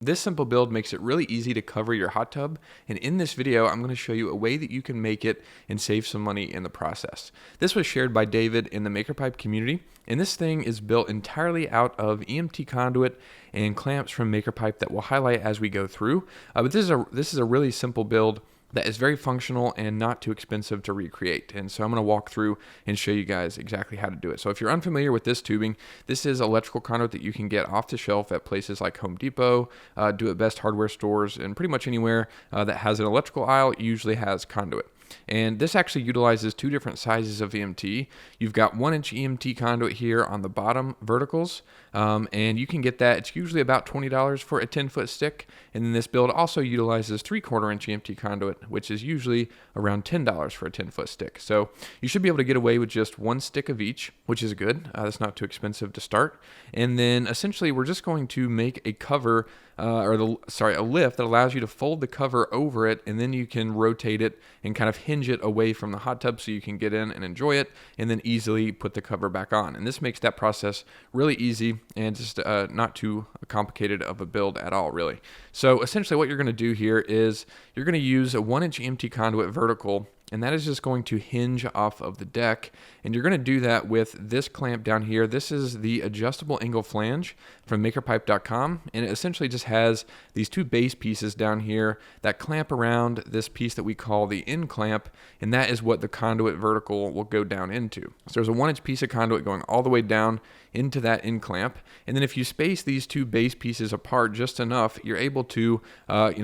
This simple build makes it really easy to cover your hot tub, and in this video I'm going to show you a way that you can make it and save some money in the process. This was shared by David in the MakerPipe community, and this thing is built entirely out of EMT conduit and clamps from MakerPipe that we'll highlight as we go through. But this is a really simple build that is very functional and not too expensive to recreate. And so I'm going to walk through and show you guys exactly how to do it. So if you're unfamiliar with this tubing, this is electrical conduit that you can get off the shelf at places like Home Depot, Do It Best hardware stores, and pretty much anywhere that has an electrical aisle usually has conduit. And this actually utilizes two different sizes of EMT. You've got 1-inch EMT conduit here on the bottom verticals, and you can get that. It's usually about $20 for a 10-foot stick. And then this build also utilizes 3/4-inch EMT conduit, which is usually around $10 for a 10-foot stick. So you should be able to get away with just one stick of each, which is good. That's not too expensive to start. And then essentially we're just going to make a cover, a lift that allows you to fold the cover over it, and then you can rotate it and kind of hinge it away from the hot tub so you can get in and enjoy it, and then easily put the cover back on. And this makes that process really easy and just not too complicated of a build at all, really. So essentially what you're going to do here is you're going to use a 1-inch EMT conduit vertical, and that is just going to hinge off of the deck. And you're going to do that with this clamp down here. This is the adjustable angle flange from makerpipe.com, and it essentially just has these two base pieces down here that clamp around this piece that we call the end clamp, and that is what the conduit vertical will go down into. So there's a 1-inch piece of conduit going all the way down into that end clamp, and then if you space these two base pieces apart just enough, you're able to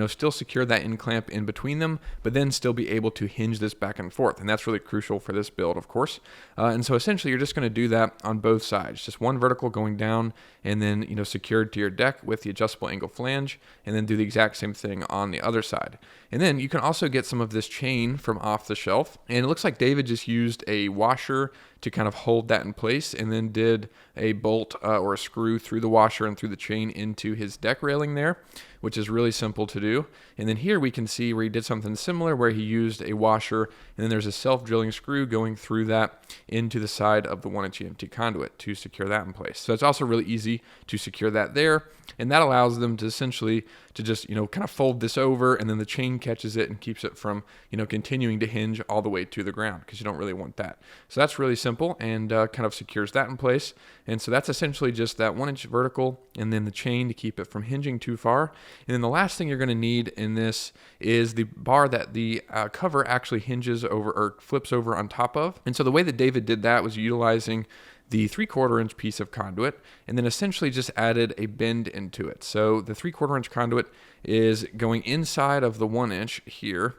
still secure that end clamp in between them, but then still be able to hinge this back and forth. And that's really crucial for this build, of course. And so essentially you're just going to do that on both sides, just one vertical going down and then secured to your deck with the adjustable angle flange, and then do the exact same thing on the other side. And then you can also get some of this chain from off the shelf, and it looks like David just used a washer to kind of hold that in place, and then did a bolt or a screw through the washer and through the chain into his deck railing there, which is really simple to do. And then here we can see where he did something similar, where he used a washer, and then there's a self-drilling screw going through that into the side of the 1-inch EMT conduit to secure that in place. So it's also really easy to secure that there, and that allows them to essentially to just kind of fold this over, and then the chain catches it and keeps it from continuing to hinge all the way to the ground, because you don't really want that. So that's really simple, and kind of secures that in place. And so that's essentially just that 1-inch vertical, and then the chain to keep it from hinging too far. And then the last thing you're going to need in this is the bar that the cover actually hinges over or flips over on top of. And so the way that David did that was utilizing the 3/4-inch piece of conduit, and then essentially just added a bend into it. So the 3/4-inch conduit is going inside of the 1-inch here,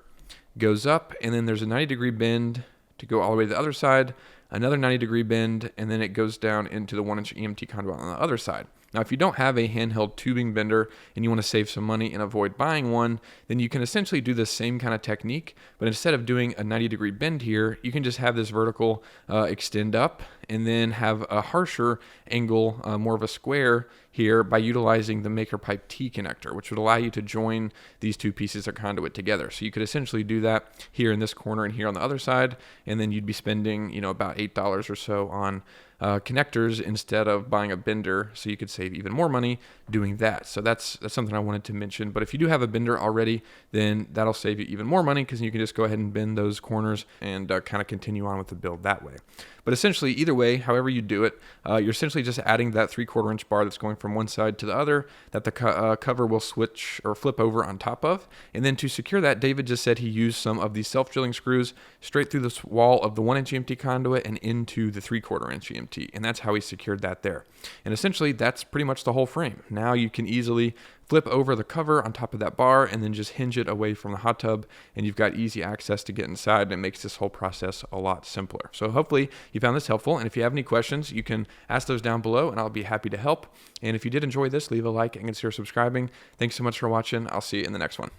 goes up, and then there's a 90-degree bend to go all the way to the other side, another 90-degree bend, and then it goes down into the 1-inch EMT conduit on the other side. Now, if you don't have a handheld tubing bender and you want to save some money and avoid buying one, then you can essentially do the same kind of technique, but instead of doing a 90-degree bend here, you can just have this vertical extend up, and then have a harsher angle, more of a square here, by utilizing the MakerPipe T connector, which would allow you to join these two pieces of conduit together. So you could essentially do that here in this corner and here on the other side, and then you'd be spending about $8 or so on connectors instead of buying a bender, so you could save even more money doing that. So that's something I wanted to mention. But if you do have a bender already, then that'll save you even more money, because you can just go ahead and bend those corners and kind of continue on with the build that way. But essentially, either way, however you do it, you're essentially just adding that 3/4-inch bar that's going from one side to the other, that the cover will switch or flip over on top of. And then to secure that, David just said he used some of these self-drilling screws straight through the wall of the 1-inch EMT conduit and into the 3/4-inch EMT. And that's how he secured that there. And essentially, that's pretty much the whole frame. Now you can easily flip over the cover on top of that bar, and then just hinge it away from the hot tub, and you've got easy access to get inside, and it makes this whole process a lot simpler. So hopefully you found this helpful, and if you have any questions, you can ask those down below, and I'll be happy to help. And if you did enjoy this, leave a like and consider subscribing. Thanks so much for watching. I'll see you in the next one.